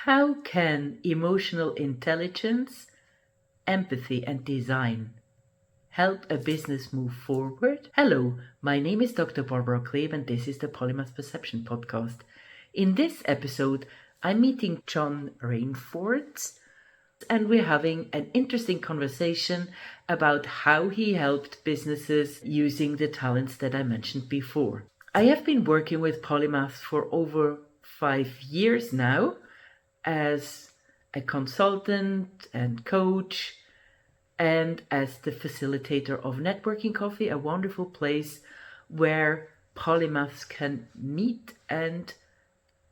How can emotional intelligence, empathy, and design help a business move forward? Hello, my name is Dr. Barbara Kleeb, and this is the Polymath Perception Podcast. In this episode, I'm meeting John Rainford, and we're having an interesting conversation about how he helped businesses using the talents that I mentioned before. I have been working with Polymaths for over 5 years now as a consultant and coach and as the facilitator of Networking Coffee, a wonderful place where polymaths can meet and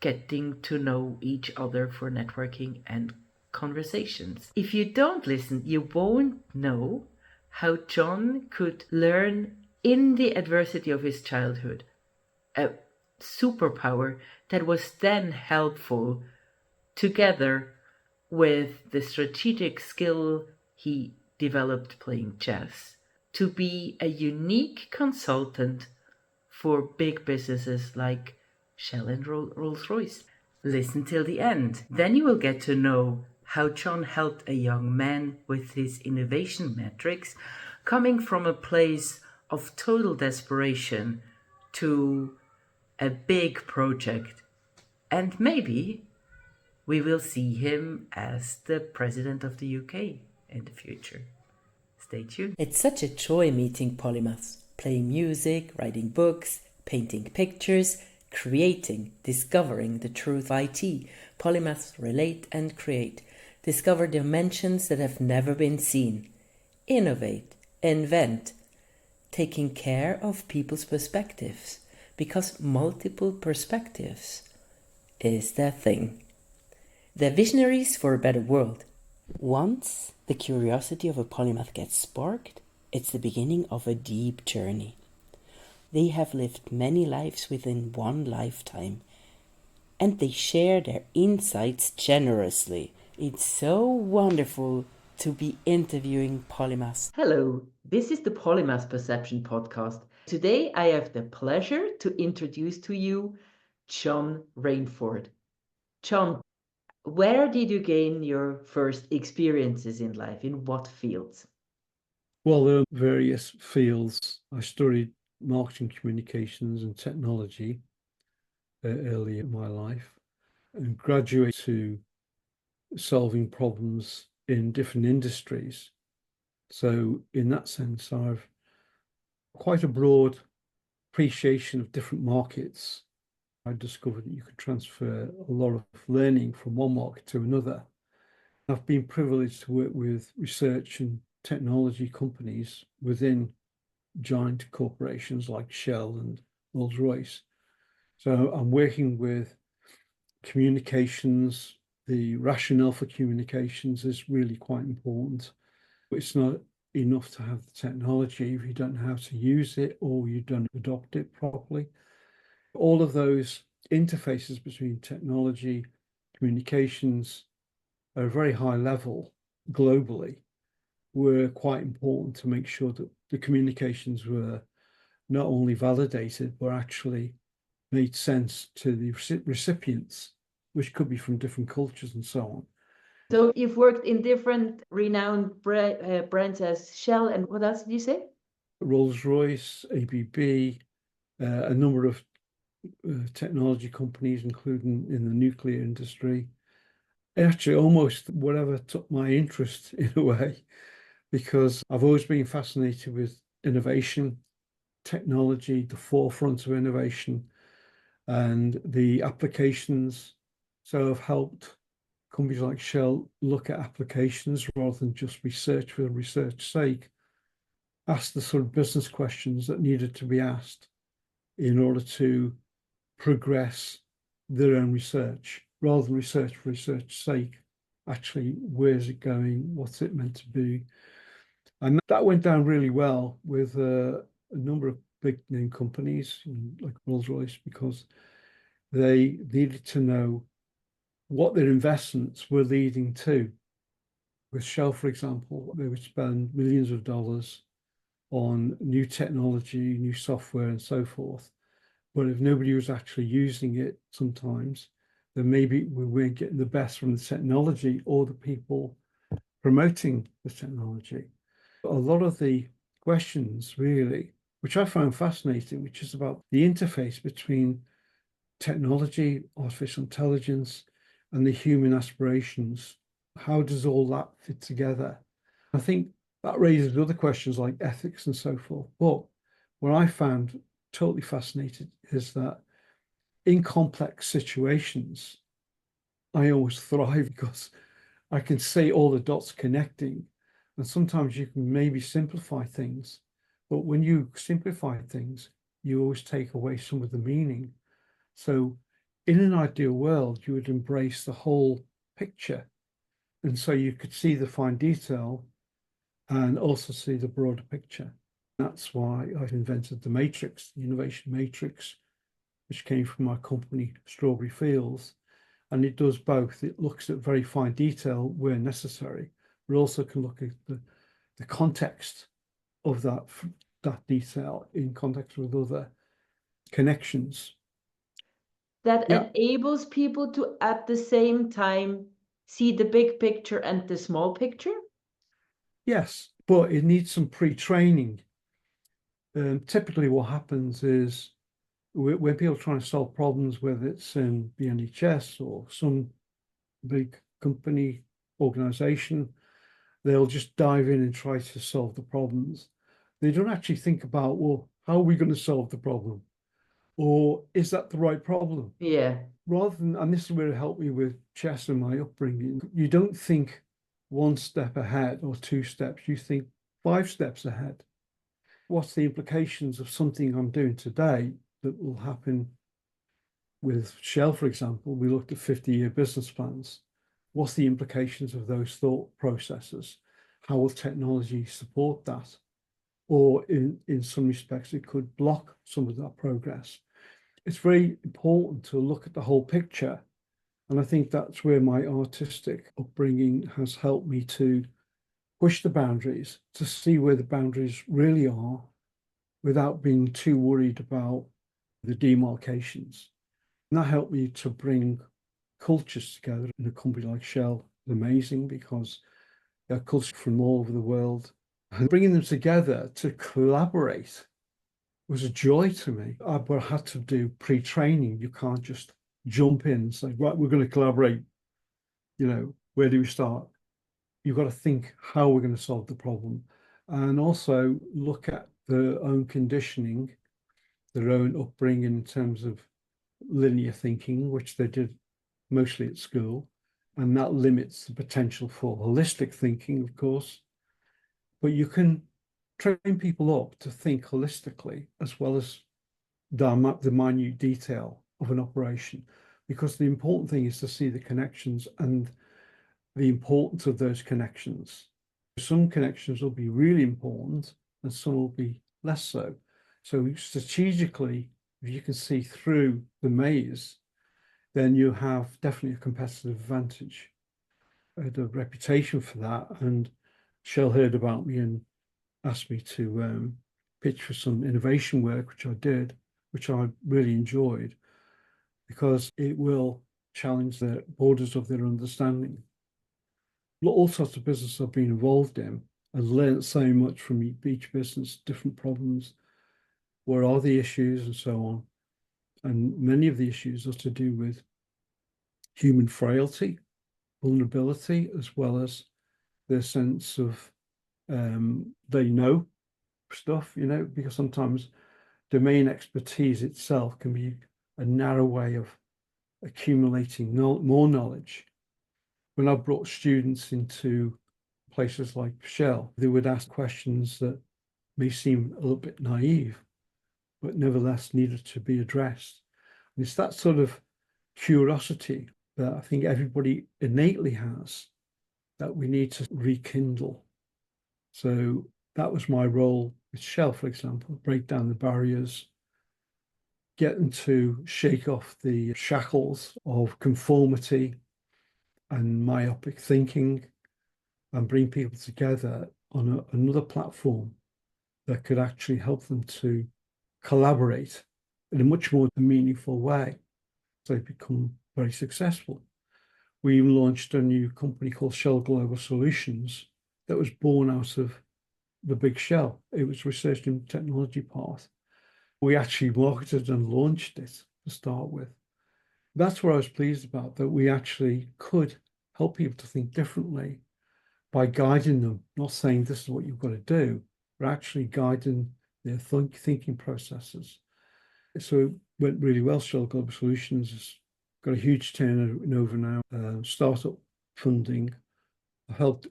getting to know each other for networking and conversations. If you don't listen, you won't know how John could learn in the adversity of his childhood a superpower that was then helpful together with the strategic skill he developed playing chess to be a unique consultant for big businesses like Shell and Rolls-Royce. Listen till the end. Then you will get to know how John helped a young man with his innovation metrics, coming from a place of total desperation to a big project. And maybe we will see him as the president of the UK in the future. Stay tuned. It's such a joy meeting polymaths, playing music, writing books, painting pictures, creating, discovering the truth of IT. Polymaths relate and create, discover dimensions that have never been seen, innovate, invent, taking care of people's perspectives, because multiple perspectives is their thing. They're visionaries for a better world. Once the curiosity of a polymath gets sparked, it's the beginning of a deep journey. They have lived many lives within one lifetime, and they share their insights generously. It's so wonderful to be interviewing polymaths. Hello, this is the Polymath Perception Podcast. Today I have the pleasure to introduce to you John Rainford. John, where did you gain your first experiences in life? In what fields? Well, there are various fields. I studied marketing, communications, and technology early in my life, and graduated to solving problems in different industries. So, in that sense, I've quite a broad appreciation of different markets. I discovered that you could transfer a lot of learning from one market to another. I've been privileged to work with research and technology companies within giant corporations like Shell and Rolls-Royce. So I'm working with communications. The rationale for communications is really quite important. It's not enough to have the technology if you don't know how to use it or you don't adopt it properly. All of those interfaces between technology, communications at a very high level globally were quite important to make sure that the communications were not only validated, but actually made sense to the recipients, which could be from different cultures and so on. So you've worked in different renowned brands as Shell and what else did you say? Rolls-Royce, ABB, a number of technology companies, including in the nuclear industry. Actually, almost whatever took my interest in a way, because I've always been fascinated with innovation, technology, the forefront of innovation, and the applications. So I've helped companies like Shell look at applications rather than just research for research's sake, ask the sort of business questions that needed to be asked in order to progress their own research, rather than research for research's sake. Actually, where's it going? What's it meant to be? And that went down really well with a number of big name companies like Rolls-Royce, because they needed to know what their investments were leading to. With Shell, for example, they would spend millions of dollars on new technology, new software, and so forth. But if nobody was actually using it, sometimes then maybe we weren't getting the best from the technology or the people promoting the technology. A lot of the questions really, which I found fascinating, which is about the interface between technology, artificial intelligence, and the human aspirations. How does all that fit together? I think that raises other questions like ethics and so forth. But what I found totally fascinating is that in complex situations, I always thrive because I can see all the dots connecting. And sometimes you can maybe simplify things. But when you simplify things, you always take away some of the meaning. So in an ideal world, you would embrace the whole picture. And so you could see the fine detail and also see the broader picture. That's why I've invented the matrix, the innovation matrix, which came from my company, Strawberry Fields. And it does both. It looks at very fine detail where necessary, but also can look at the context of that detail in context with other connections. That enables people to, at the same time, see the big picture and the small picture? Yes, but it needs some pre-training. Typically what happens is when people are trying to solve problems, whether it's in the NHS or some big company, organization, they'll just dive in and try to solve the problems. They don't actually think about, well, how are we going to solve the problem? Or is that the right problem? Yeah. Rather than, and this is where it helped me with chess and my upbringing, you don't think one step ahead or two steps, you think 5 steps ahead. What's the implications of something I'm doing today that will happen with Shell, for example? We looked at 50-year business plans. What's the implications of those thought processes? How will technology support that? Or in some respects, it could block some of that progress. It's very important to look at the whole picture. And I think that's where my artistic upbringing has helped me to push the boundaries, to see where the boundaries really are without being too worried about the demarcations. And that helped me to bring cultures together in a company like Shell. It's amazing because there are cultures from all over the world. And bringing them together to collaborate was a joy to me. But I had to do pre-training. You can't just jump in and say, right, we're going to collaborate. Where do we start? You've got to think how we're going to solve the problem, and also look at their own conditioning, their own upbringing in terms of linear thinking, which they did mostly at school. And that limits the potential for holistic thinking, of course. But you can train people up to think holistically as well as the minute detail of an operation, because the important thing is to see the connections and the importance of those connections. Some connections will be really important and some will be less so. So strategically, if you can see through the maze, then you have definitely a competitive advantage. I had a reputation for that, and Shell heard about me and asked me to pitch for some innovation work, which I did, which I really enjoyed, because it will challenge the borders of their understanding. All sorts of business I've been involved in and learned so much from each business, different problems, where are the issues and so on. And many of the issues are to do with human frailty, vulnerability, as well as their sense of they know stuff, because sometimes domain expertise itself can be a narrow way of accumulating more knowledge. When I brought students into places like Shell, they would ask questions that may seem a little bit naive, but nevertheless needed to be addressed. And it's that sort of curiosity that I think everybody innately has that we need to rekindle. So that was my role with Shell, for example, break down the barriers, get them to shake off the shackles of conformity and myopic thinking, and bring people together on another platform that could actually help them to collaborate in a much more meaningful way. So they become very successful. We even launched a new company called Shell Global Solutions that was born out of the big Shell. It was research and technology part. We actually marketed and launched it to start with. That's what I was pleased about, that we actually could help people to think differently by guiding them, not saying this is what you've got to do, but actually guiding their thinking processes. So it went really well. Shell Global Solutions has got a huge turnover now, startup funding. I've helped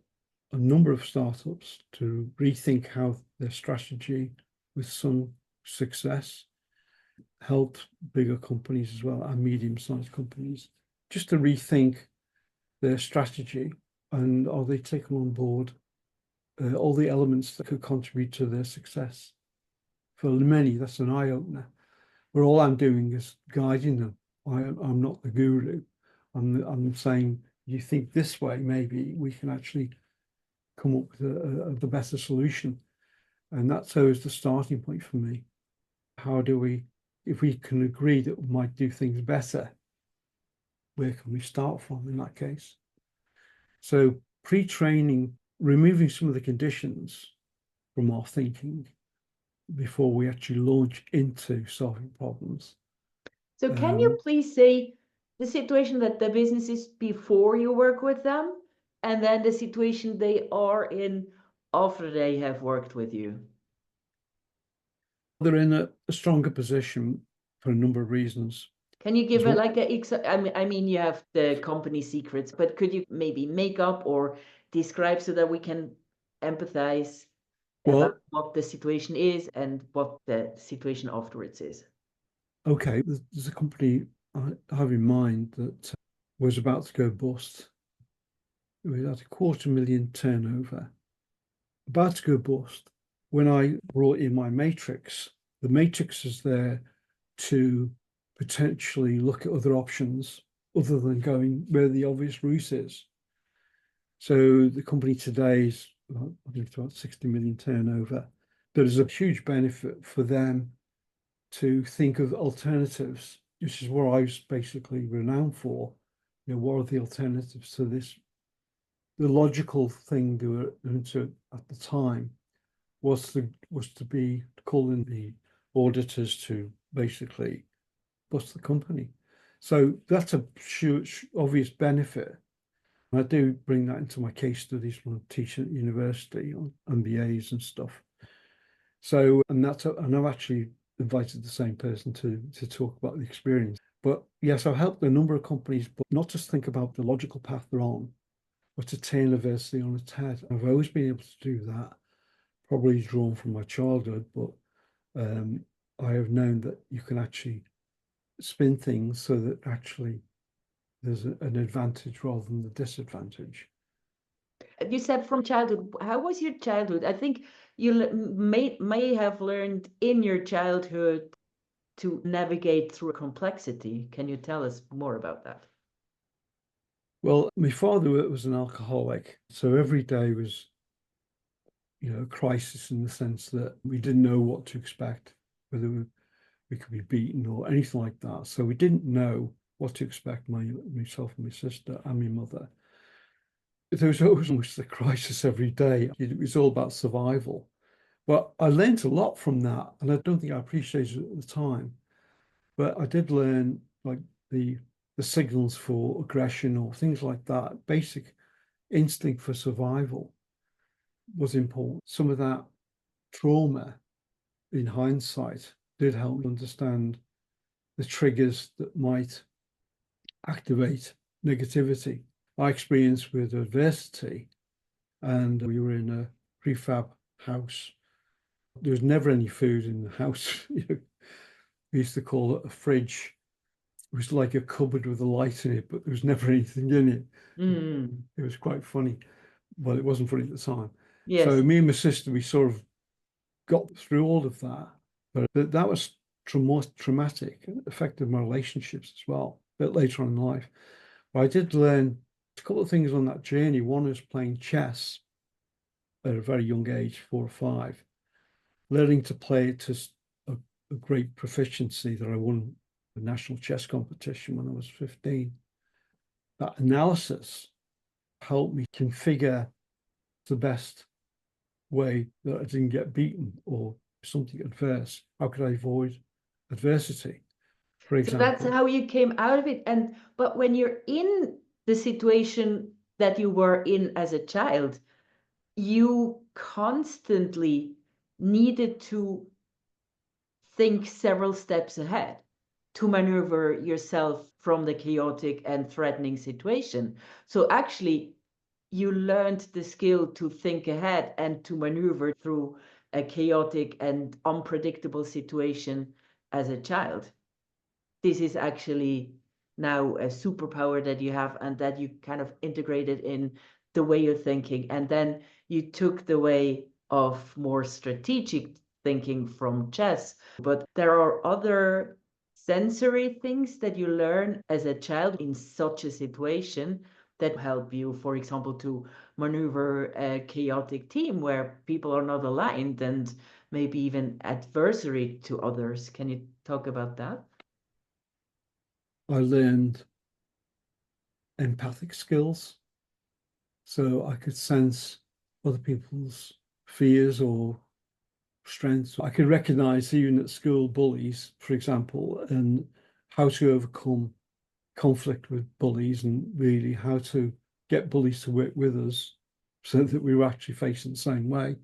a number of startups to rethink how their strategy with some success, helped bigger companies as well and medium-sized companies just to rethink their strategy and are they taking on board all the elements that could contribute to their success. For many, that's an eye-opener. Where all I'm doing is guiding them. I'm not the guru. I'm saying, you think this way, maybe we can actually come up with the better solution. And that's always the starting point for me. How do we, if we can agree that we might do things better, where can we start from in that case? So pre-training, removing some of the conditions from our thinking before we actually launch into solving problems. So can you please say the situation that the business is before you work with them, and then the situation they are in after they have worked with you? They're in a stronger position for a number of reasons. Can you give it like I mean, you have the company secrets, but could you maybe make up or describe so that we can empathize about what the situation is and what the situation afterwards is? Okay, there's a company I have in mind that was about to go bust. It was at $250,000 turnover, about to go bust. When I brought in my matrix, the matrix is there to potentially look at other options other than going where the obvious route is. So the company today is, I think it's about 60 million turnover. There is a huge benefit for them to think of alternatives, which is what I was basically renowned for. You know, what are the alternatives to this? The logical thing to at the time was to be calling the auditors to basically bust the company. So that's a huge obvious benefit. And I do bring that into my case studies when I teach at university on MBAs and stuff. So, and I've actually invited the same person to talk about the experience. But yes, I've helped a number of companies, but not just think about the logical path they're on, but to turn adversity on its head. I've always been able to do that, probably drawn from my childhood, but I have known that you can actually spin things so that actually there's an advantage rather than the disadvantage. You said from childhood. How was your childhood? I think you may have learned in your childhood to navigate through complexity. Can you tell us more about that? Well, my father was an alcoholic, so every day was, a crisis in the sense that we didn't know what to expect, whether we could be beaten or anything like that. So we didn't know what to expect, myself and my sister and my mother. There was almost a crisis every day. It was all about survival. But I learned a lot from that, and I don't think I appreciated it at the time. But I did learn like the signals for aggression or things like that. Basic instinct for survival was important. Some of that trauma, in hindsight, did help me understand the triggers that might activate negativity. I experienced with adversity, and we were in a prefab house. There was never any food in the house. We used to call it a fridge. It was like a cupboard with a light in it, but there was never anything in it. It was quite funny. Well, it wasn't funny at the time. Yes. So me and my sister, we sort of got through all of that. But that was traumatic. It affected my relationships as well, a bit later on in life. But I did learn a couple of things on that journey. One was playing chess at a very young age, 4 or 5, learning to play it to a great proficiency that I won a national chess competition when I was 15. That analysis helped me configure the best way that I didn't get beaten or something adverse. How could I avoid adversity, for So that's example? how you came out of it. But when you're in the situation that you were in as a child, you constantly needed to think several steps ahead to maneuver yourself from the chaotic and threatening situation. So actually, you learned the skill to think ahead and to maneuver through a chaotic and unpredictable situation as a child. This is actually now a superpower that you have and that you kind of integrated in the way you're thinking. And then you took the way of more strategic thinking from chess. But there are other sensory things that you learn as a child in such a situation that help you, for example, to maneuver a chaotic team where people are not aligned and maybe even adversary to others. Can you talk about that? I learned empathic skills, so I could sense other people's fears or strengths. I could recognize, even at school, bullies, for example, and how to overcome conflict with bullies and really how to get bullies to work with us so that we were actually facing the same way.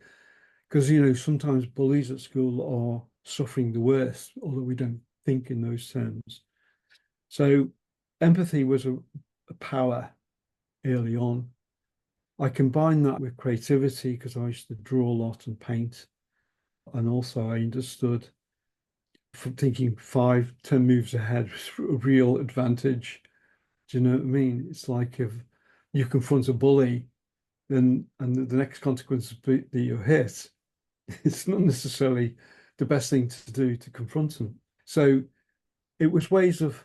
Because, sometimes bullies at school are suffering the worst, although we don't think in those terms. So empathy was a power early on. I combined that with creativity because I used to draw a lot and paint. And also I understood from thinking 5-10 moves ahead was a real advantage. Do you know what I mean? It's like if you confront a bully, then and the next consequence is that you're hit, it's not necessarily the best thing to do to confront them. So it was ways of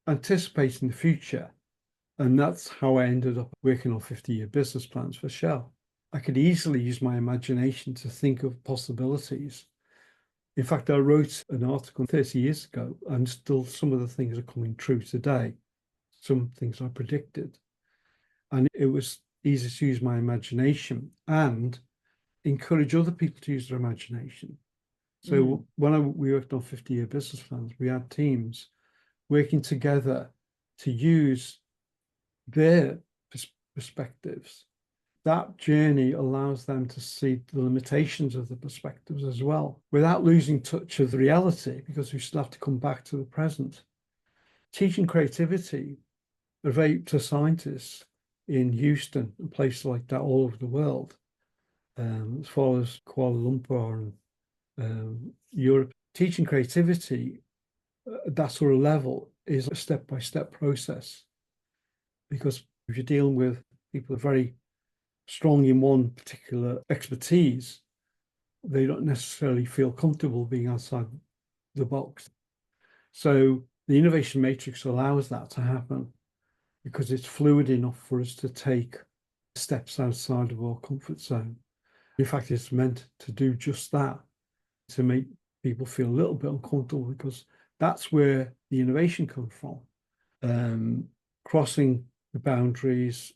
anticipating the future. And that's how I ended up working on 50-year business plans for Shell. I could easily use my imagination to think of possibilities. In fact, I wrote an article 30 years ago, and still some of the things are coming true today. Some things I predicted. And it was easy to use my imagination and encourage other people to use their imagination. So when we worked on 50-year business plans, we had teams working together to use their perspectives. That journey allows them to see the limitations of the perspectives as well, without losing touch of the reality, because we still have to come back to the present. Teaching creativity to scientists in Houston and places like that all over the world, as far as Kuala Lumpur and Europe. Teaching creativity at that sort of level is a step-by-step process, because if you're dealing with people who are very strong in one particular expertise, they don't necessarily feel comfortable being outside the box. So the innovation matrix allows that to happen because it's fluid enough for us to take steps outside of our comfort zone. In fact, it's meant to do just that, to make people feel a little bit uncomfortable, because that's where the innovation comes from. Crossing the boundaries,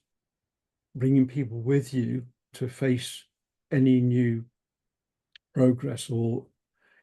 bringing people with you to face any new progress or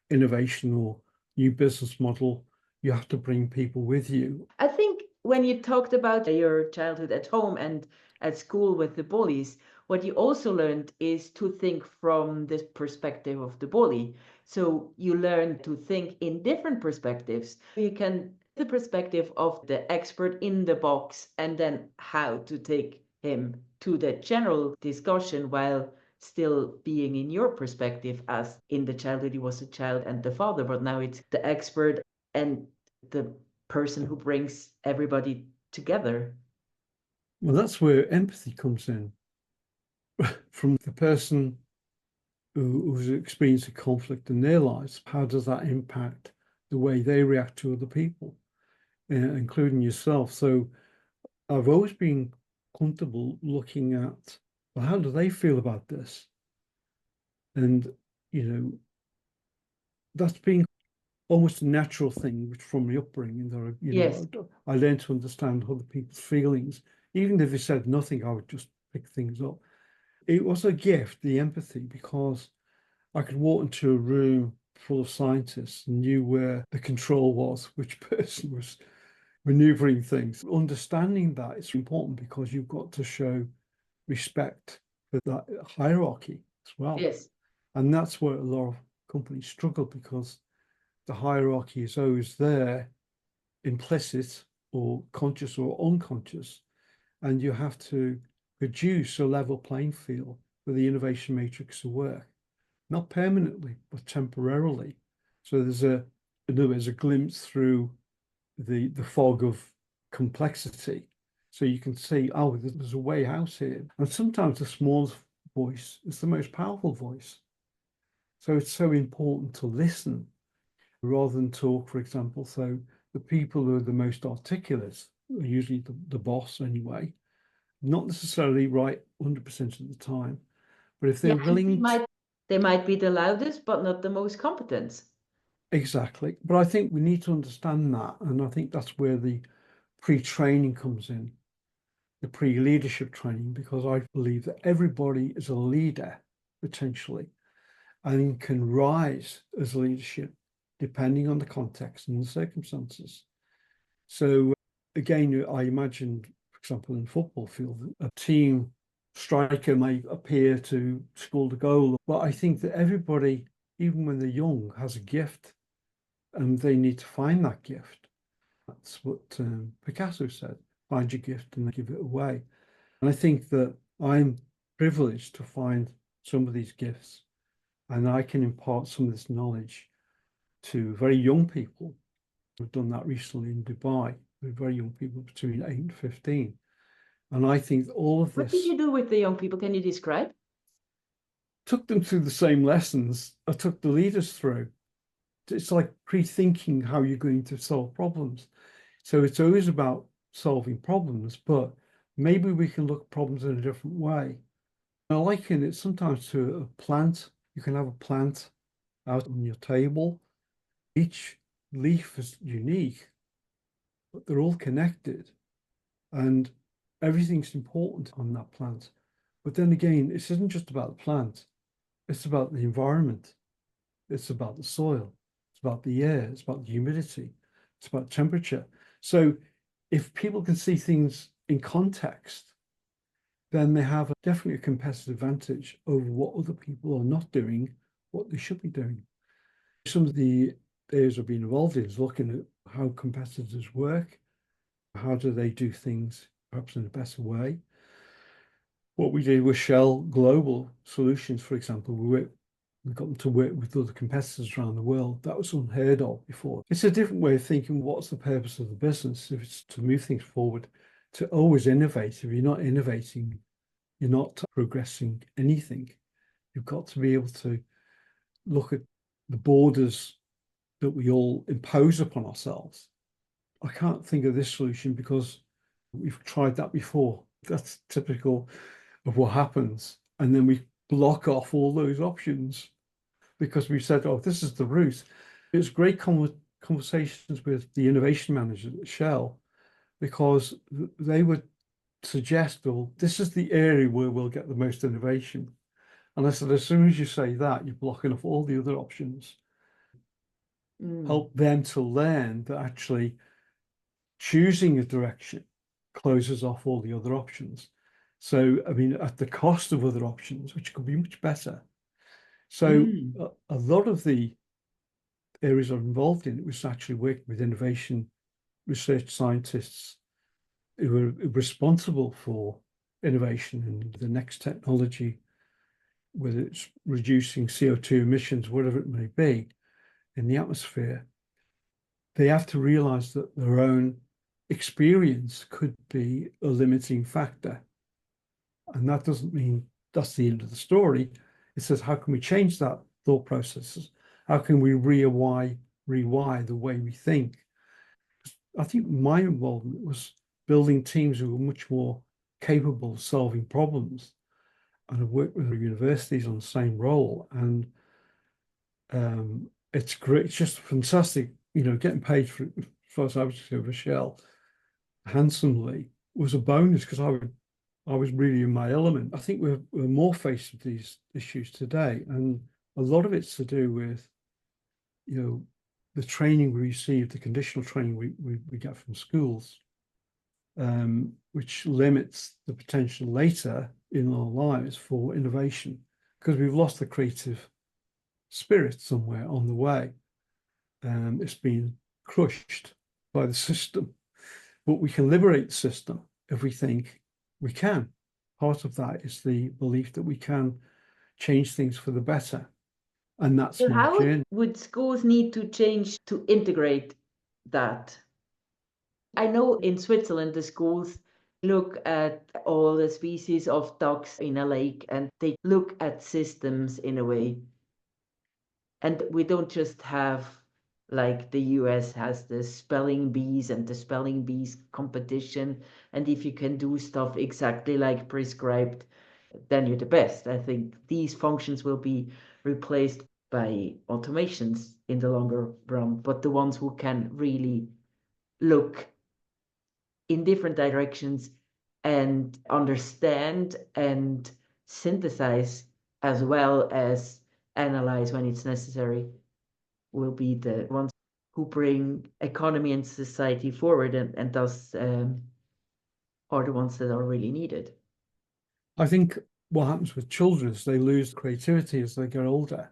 innovation or new business model. You have to bring people with you. I think when you talked about your childhood at home and at school with the bullies, what you also learned is to think from the perspective of the bully. So you learn to think in different perspectives. You can the perspective of the expert in the box and then how to take him to the general discussion while still being in your perspective, as in the childhood he was a child and the father, but now it's the expert and the person who brings everybody together. Well, that's where empathy comes in. From the person who's experiencing conflict in their lives, how does that impact the way they react to other people, including yourself? So I've always been comfortable looking at, well, how do they feel about this? And, that's being almost a natural thing, which from my upbringing, that Yes. I learned to understand other people's feelings. Even if they said nothing, I would just pick things up. It was a gift, the empathy, because I could walk into a room full of scientists and knew where the control was, which person was maneuvering things. Understanding that is important because you've got to show respect for that hierarchy as well. Yes. And that's where a lot of companies struggle, because the hierarchy is always there, implicit or conscious or unconscious. And you have to produce a level playing field for the innovation matrix to work, not permanently, but temporarily. So there's in other words, a glimpse through the fog of complexity. So you can see, oh, there's a way out here. And sometimes the smallest voice is the most powerful voice. So it's so important to listen rather than talk, for example. So the people who are the most articulate are usually the boss anyway, not necessarily right 100% of the time. But if they're willing they might be the loudest, but not the most competent. Exactly. But I think we need to understand that. And I think that's where the pre-training comes in, the pre-leadership training, because I believe that everybody is a leader potentially and can rise as leadership depending on the context and the circumstances. So again, I imagine, for example, in the football field, a team striker may appear to score the goal, but I think that everybody, even when they're young, has a gift, and they need to find that gift. That's what Picasso said: find your gift and give it away. And I think that I'm privileged to find some of these gifts, and I can impart some of this knowledge to very young people. We've done that recently in Dubai with very young people between 8 and 15. And I think all of this. What did you do with the young people? Can you describe? Took them through the same lessons I took the leaders through. It's like pre-thinking how you're going to solve problems. So it's always about solving problems, but maybe we can look at problems in a different way. I liken it sometimes to a plant. You can have a plant out on your table. Each leaf is unique, but they're all connected, and everything's important on that plant. But then again, this isn't just about the plant. It's about the environment. It's about the soil. It's about the air. It's about the humidity. It's about temperature. So if people can see things in context, then they have definitely a competitive advantage over what other people are not doing, what they should be doing. Some of the areas I've been involved in is looking at how competitors work, how do they do things perhaps in a better way. What we did with Shell Global Solutions, for example, we got them to work with other competitors around the world. That was unheard of before. It's a different way of thinking. What's the purpose of the business? If it's to move things forward, to always innovate. If you're not innovating, you're not progressing anything. You've got to be able to look at the borders that we all impose upon ourselves. I can't think of this solution because we've tried that before. That's typical of what happens. And then we block off all those options because we said, oh, this is the route. It was great conversations with the innovation manager at Shell, because they would suggest, well, this is the area where we'll get the most innovation. And I said, as soon as you say that, you're blocking off all the other options. Help them to learn that actually choosing a direction closes off all the other options. So, I mean, at the cost of other options, which could be much better. So a lot of the areas I'm involved in, it was actually working with innovation research scientists who are responsible for innovation and the next technology, whether it's reducing CO2 emissions, whatever it may be, in the atmosphere. They have to realize that their own experience could be a limiting factor. And that doesn't mean that's the end of the story. It says, how can we change that thought processes? How can we rewire the way we think? I think my involvement was building teams who were much more capable of solving problems. And I've worked with universities on the same role. And it's great. It's just fantastic. Getting paid for it, as far as I was concerned, for Shell handsomely was a bonus because I was really in my element. I think we're more faced with these issues today, and a lot of it's to do with, the training we receive, the conditional training we get from schools, which limits the potential later in our lives for innovation because we've lost the creative spirit somewhere on the way. It's been crushed by the system, but we can liberate the system if we think we can. Part of that is the belief that we can change things for the better. And that's So my how journey. would schools need to change to integrate that? I know in Switzerland, the schools look at all the species of ducks in a lake and they look at systems in a way. And we don't just have like the US has the spelling bees and the spelling bees competition. And if you can do stuff exactly like prescribed, then you're the best. I think these functions will be replaced by automations in the longer run, but the ones who can really look in different directions and understand and synthesize as well as analyze when it's necessary will be the ones who bring economy and society forward and thus are the ones that are really needed. I think what happens with children is they lose creativity as they get older.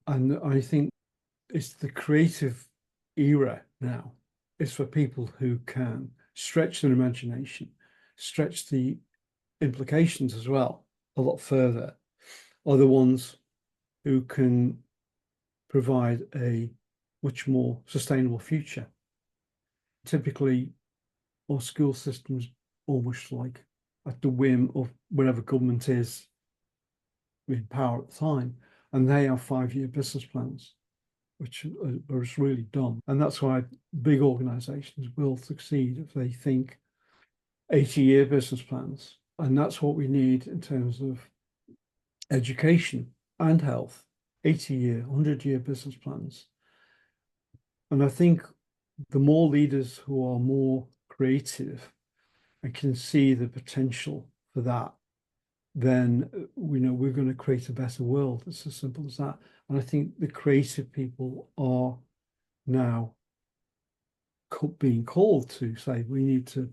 And I think it's the creative era now. It's for people who can stretch their imagination, stretch the implications as well a lot further, are the ones who can provide a much more sustainable future. Typically, our school systems almost like at the whim of whatever government is in power at the time, and they have 5-year business plans, which are really dumb. And that's why big organizations will succeed if they think 80-year business plans. And that's what we need in terms of education and health, 80-year, 100-year business plans. And I think the more leaders who are more creative and can see the potential for that, then we're going to create a better world. It's as simple as that. And I think the creative people are now being called to say we need to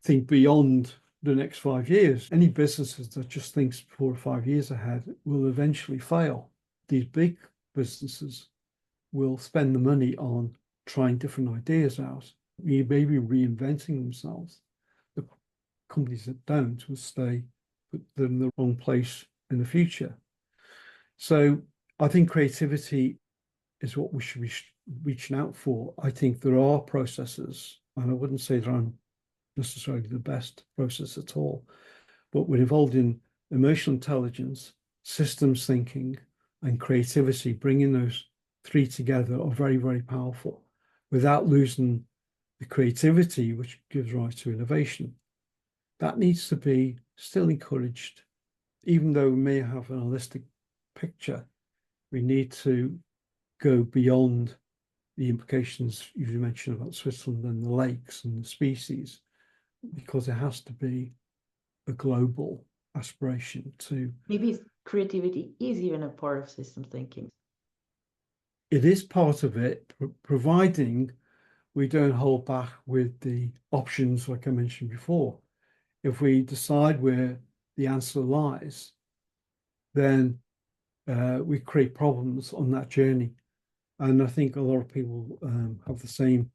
think beyond the next 5 years. Any businesses that just thinks 4 or 5 years ahead will eventually fail. These big businesses will spend the money on trying different ideas out, maybe reinventing themselves. The companies that don't will stay in the wrong place in the future. So I think creativity is what we should be reaching out for. I think there are processes, and I wouldn't say that I'm necessarily the best process at all, but we're involved in emotional intelligence, systems thinking, and creativity. Bringing those three together are very, very powerful without losing the creativity which gives rise to innovation. That needs to be still encouraged, even though we may have an holistic picture. We need to go beyond the implications you mentioned about Switzerland and the lakes and the species, because it has to be a global aspiration to. Maybe creativity is even a part of system thinking. It is part of it, providing we don't hold back with the options like I mentioned before. If we decide where the answer lies, then we create problems on that journey. And I think a lot of people have the same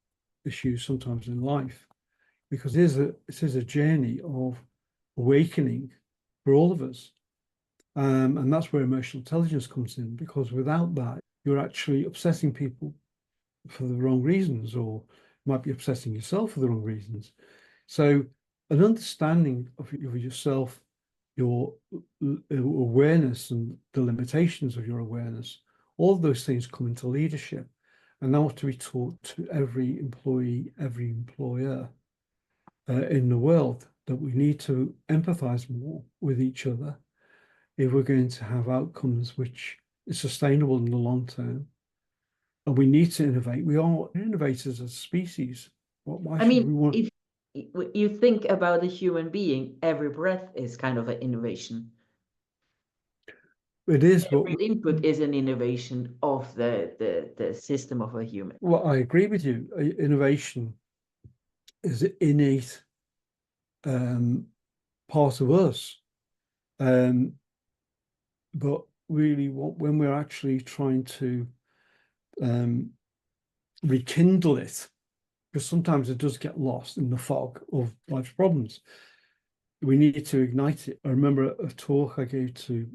issues sometimes in life, because it is a journey of awakening for all of us. And that's where emotional intelligence comes in, because without that, you're actually upsetting people for the wrong reasons, or might be upsetting yourself for the wrong reasons. So an understanding of yourself, your awareness and the limitations of your awareness, all of those things come into leadership. And that ought to be taught to every employee, every employer in the world, that we need to empathize more with each other if we're going to have outcomes which is sustainable in the long term and we need to innovate. We are innovators as a species. Why I should we mean, want? if you think about a human being, every breath is kind of an innovation. It is, but Every input is an innovation of the system of a human. well, I agree with you. Innovation is an innate part of us. But really, when we're actually trying to rekindle it, because sometimes it does get lost in the fog of life's problems, we need to ignite it. I remember a talk I gave to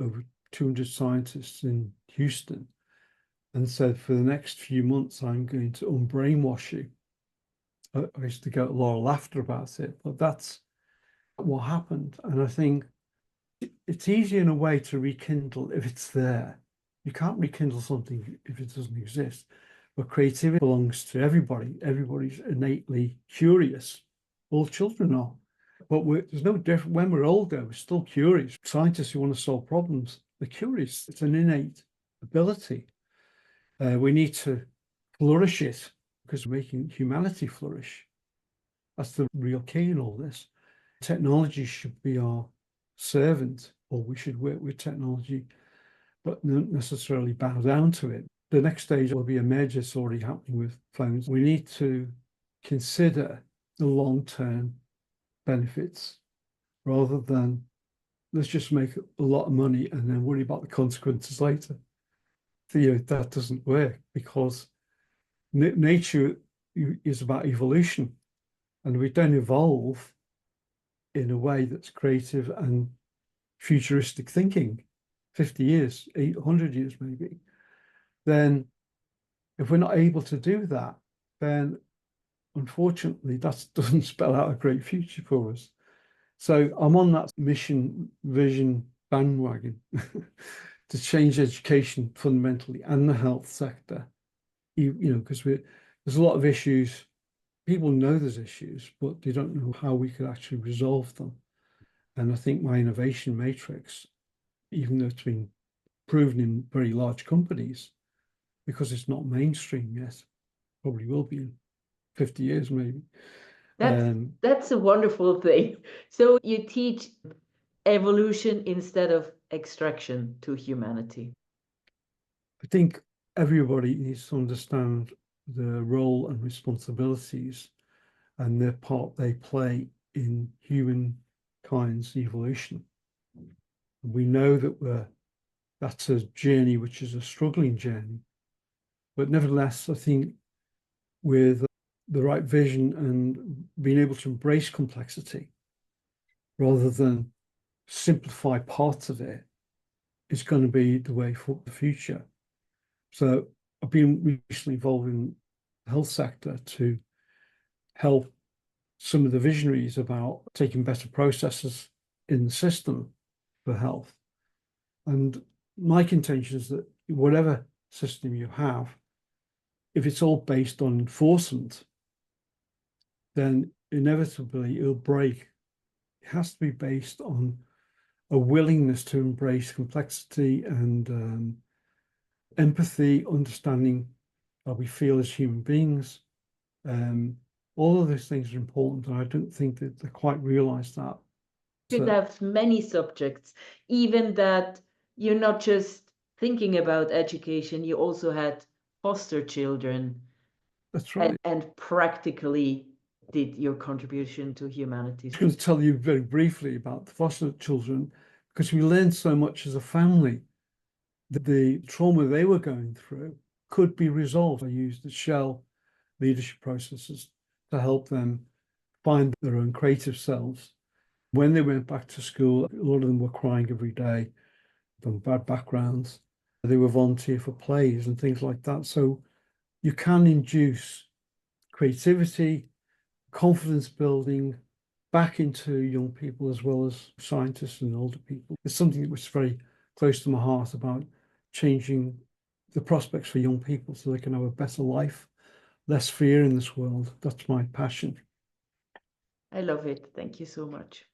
over 200 scientists in Houston and said, for the next few months, I'm going to unbrainwash you. I used to get a lot of laughter about it, but that's what happened. And I think it's easy in a way to rekindle if it's there. You can't rekindle something if it doesn't exist. But creativity belongs to everybody. Everybody's innately curious. All children are. But there's no different. When we're older, we're still curious. Scientists who want to solve problems, they're curious. It's an innate ability. We need to flourish it because we're making humanity flourish. That's the real key in all this. Technology should be our servant, or we should work with technology, but not necessarily bow down to it. The next stage will be a merger. It's already happening with phones. We need to consider the long-term benefits rather than let's just make a lot of money and then worry about the consequences later. That doesn't work because nature is about evolution, and we don't evolve in a way that's creative and futuristic thinking, 50 years, 800 years maybe, then if we're not able to do that, then unfortunately that doesn't spell out a great future for us. So I'm on that mission vision bandwagon to change education fundamentally and the health sector, because there's a lot of issues. People know there's issues, but they don't know how we could actually resolve them. And I think my innovation matrix, even though it's been proven in very large companies, because it's not mainstream yet, probably will be in 50 years maybe. That's a wonderful thing. So you teach evolution instead of extraction to humanity. I think everybody needs to understand the role and responsibilities and the part they play in humankind's evolution. We know that that's a journey which is a struggling journey, but nevertheless, I think with the right vision and being able to embrace complexity rather than simplify parts of it is going to be the way for the future. So I've been recently involved in the health sector to help some of the visionaries about taking better processes in the system for health. And my contention is that whatever system you have, if it's all based on enforcement, then inevitably it'll break. It has to be based on a willingness to embrace complexity and empathy, understanding how we feel as human beings. All of those things are important, and I don't think that they quite realize that. You have many subjects, even that you're not just thinking about education, you also had foster children. That's right. And practically did your contribution to humanity. I'm going to tell you very briefly about the foster children, because we learned so much as a family that the trauma they were going through could be resolved. I used the Shell leadership processes to help them find their own creative selves. When they went back to school, a lot of them were crying every day from bad backgrounds. They were volunteer for plays and things like that. So you can induce creativity, confidence building back into young people as well as scientists and older people. It's something that was very close to my heart about changing the prospects for young people so they can have a better life, less fear in this world. That's my passion. I love it. Thank you so much.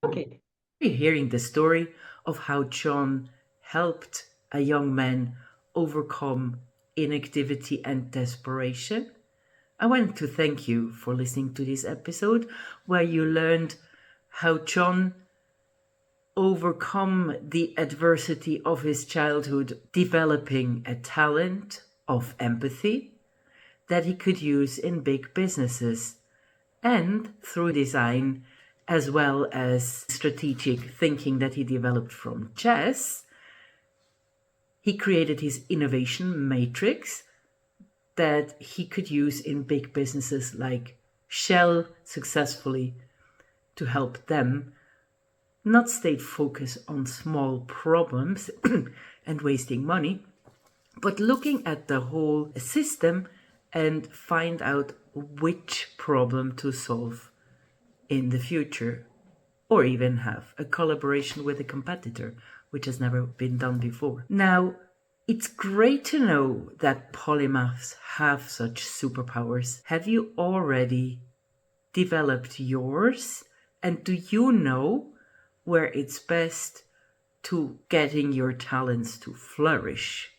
Okay. We're hearing the story of how John helped a young man overcome inactivity and desperation. I want to thank you for listening to this episode where you learned how John overcome the adversity of his childhood, developing a talent of empathy that he could use in big businesses and through design, as well as strategic thinking that he developed from chess. He created his innovation matrix that he could use in big businesses like Shell successfully to help them not stay focused on small problems and wasting money, but looking at the whole system and find out which problem to solve in the future, or even have a collaboration with a competitor, which has never been done before. Now, it's great to know that polymaths have such superpowers. Have you already developed yours? And do you know where it's best to getting your talents to flourish?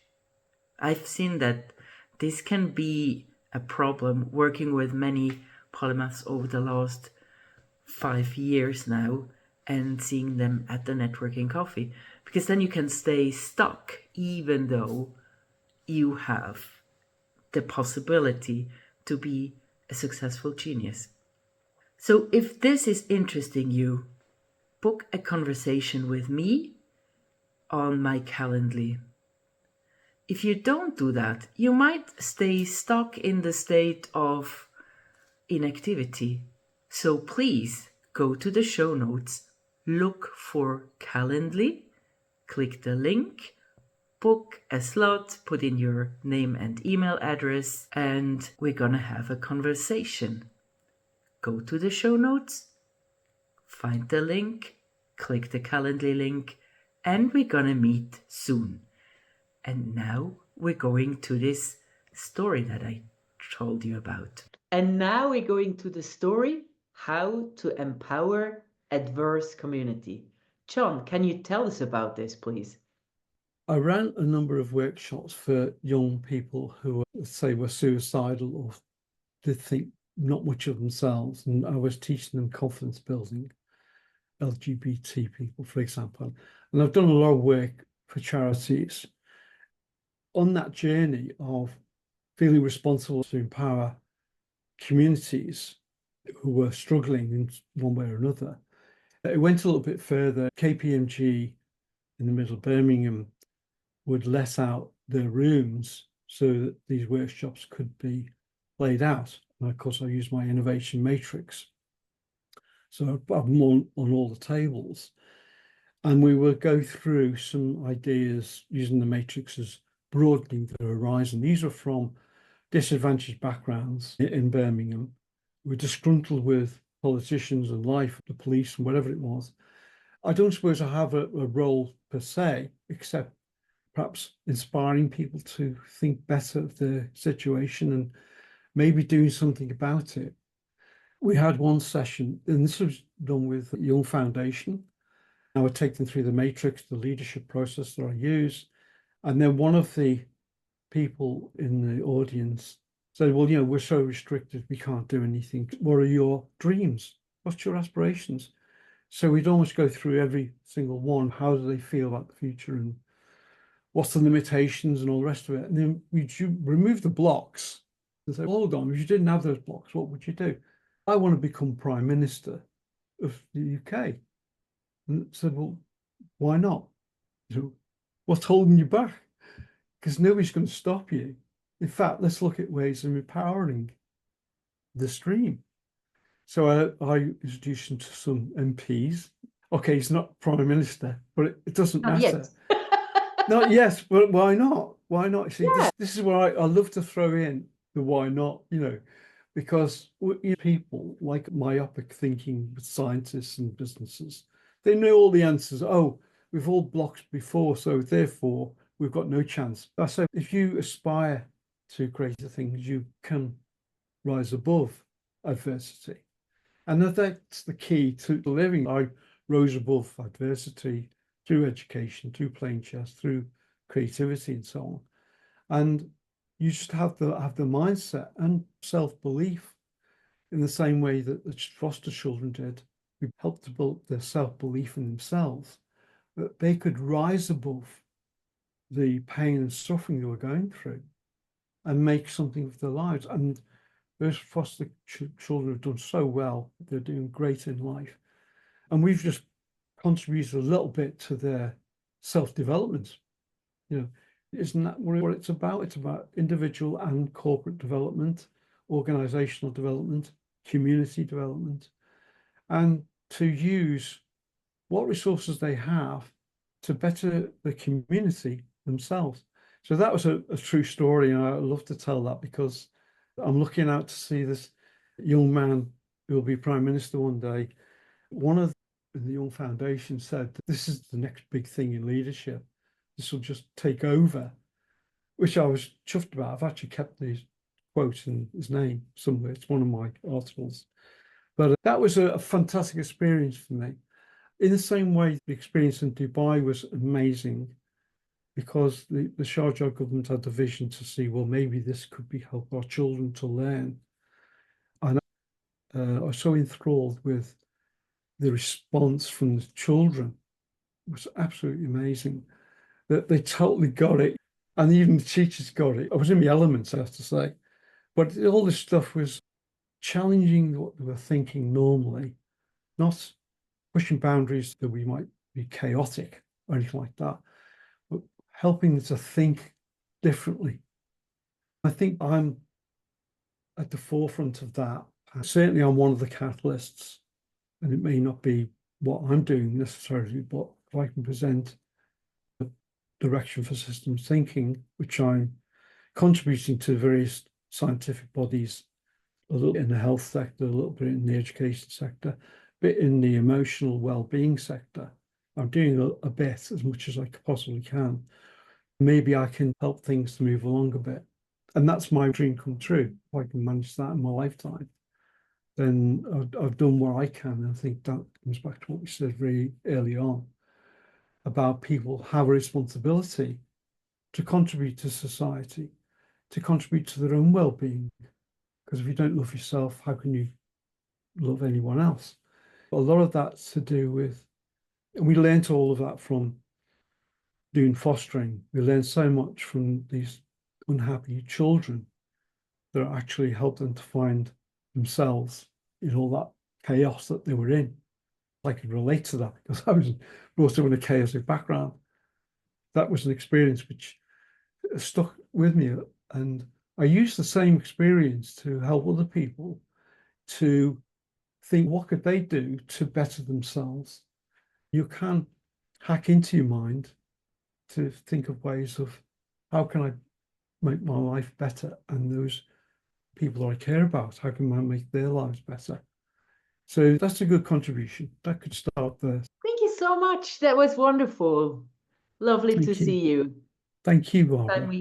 I've seen that this can be a problem working with many polymaths over the last 5 years now and seeing them at the networking coffee, because then you can stay stuck even though you have the possibility to be a successful genius. So if this is interesting you, book a conversation with me on my Calendly. If you don't do that, you might stay stuck in the state of inactivity. So please go to the show notes, look for Calendly, click the link, book a slot, put in your name and email address, and we're gonna have a conversation. Go to the show notes, find the link, click the Calendly link, and we're gonna meet soon. And now we're going to this story that I told you about. And now we're going to the story, how to empower adverse community. John, can you tell us about this, please? I ran a number of workshops for young people who, say, were suicidal or did think not much of themselves. And I was teaching them confidence building, LGBT people, for example. And I've done a lot of work for charities. On that journey of feeling responsible to empower communities who were struggling in one way or another, it went a little bit further. KPMG in the middle of Birmingham would let out their rooms so that these workshops could be laid out. And of course, I use my innovation matrix. So I've them on all the tables. And we will go through some ideas using the matrix as broadening the horizon. These are from disadvantaged backgrounds in Birmingham. We're disgruntled with politicians and life, the police and whatever it was. I don't suppose I have a role per se, except perhaps inspiring people to think better of the situation and maybe doing something about it. We had one session, and this was done with Young Foundation. I would take them through the matrix, the leadership process that I use. And then one of the people in the audience said, well, we're so restricted, we can't do anything. What are your dreams? What's your aspirations? So we'd almost go through every single one. How do they feel about the future and what's the limitations and all the rest of it? And then we remove the blocks and say, hold on, if you didn't have those blocks, what would you do? I want to become Prime Minister of the UK. And said, well, why not? What's holding you back? Because nobody's going to stop you. In fact, let's look at ways of empowering the stream. So I introduced him to some MPs. Okay, he's not Prime Minister, but it doesn't matter. Not yes, but why not? Why not? See, this is where I love to throw in the why not, because people like myopic thinking with scientists and businesses, they know all the answers. Oh, we've all blocked before, so therefore we've got no chance. I say, if you aspire to greater things, you can rise above adversity. And that's the key to living. I rose above adversity through education, through playing chess, through creativity and so on. And You just have the mindset and self-belief in the same way that the foster children did. We helped to build their self-belief in themselves, that they could rise above the pain and suffering they were going through and make something of their lives. And those foster children have done so well. They're doing great in life. And we've just contributed a little bit to their self-development. You know, isn't that what it's about? It's about individual and corporate development, organizational development, community development, and to use what resources they have to better the community themselves. So that was a true story, and I love to tell that because I'm looking out to see this young man who will be Prime Minister one day. One of the Young Foundation said that this is the next big thing in leadership. This will just take over, which I was chuffed about. I've actually kept these quotes and his name somewhere. It's one of my articles. But that was a fantastic experience for me. In the same way, the experience in Dubai was amazing because the Sharjah government had the vision to see, well, maybe this could be help our children to learn. And I was so enthralled with the response from the children. It was absolutely amazing that they totally got it. And even the teachers got it. I was in my elements, I have to say. But all this stuff was challenging what they were thinking normally, not pushing boundaries that we might be chaotic or anything like that, but helping them to think differently. I think I'm at the forefront of that. Certainly, I'm one of the catalysts, and it may not be what I'm doing necessarily, but if I can present a direction for systems thinking, which I'm contributing to various scientific bodies, a little in the health sector, a little bit in the education sector, a bit in the emotional well-being sector. I'm doing a bit, as much as I possibly can. Maybe I can help things to move along a bit. And that's my dream come true. If I can manage that in my lifetime, then I've done what I can. And I think that comes back to what we said very early on about people have a responsibility to contribute to society, to contribute to their own well-being. Because if you don't love yourself, how can you love anyone else? A lot of that's to do with, and we learned all of that from doing fostering. We learned so much from these unhappy children that actually helped them to find themselves in all that chaos that they were in. I could relate to that because I was brought up in a chaotic background. That was an experience which stuck with me, and I used the same experience to help other people to think, what could they do to better themselves? You can hack into your mind to think of ways of how can I make my life better, and those people I care about, how can I make their lives better? So that's a good contribution. That could start there. Thank you so much. That was wonderful. Lovely to Thank you. see you. Thank you, Barbara. And we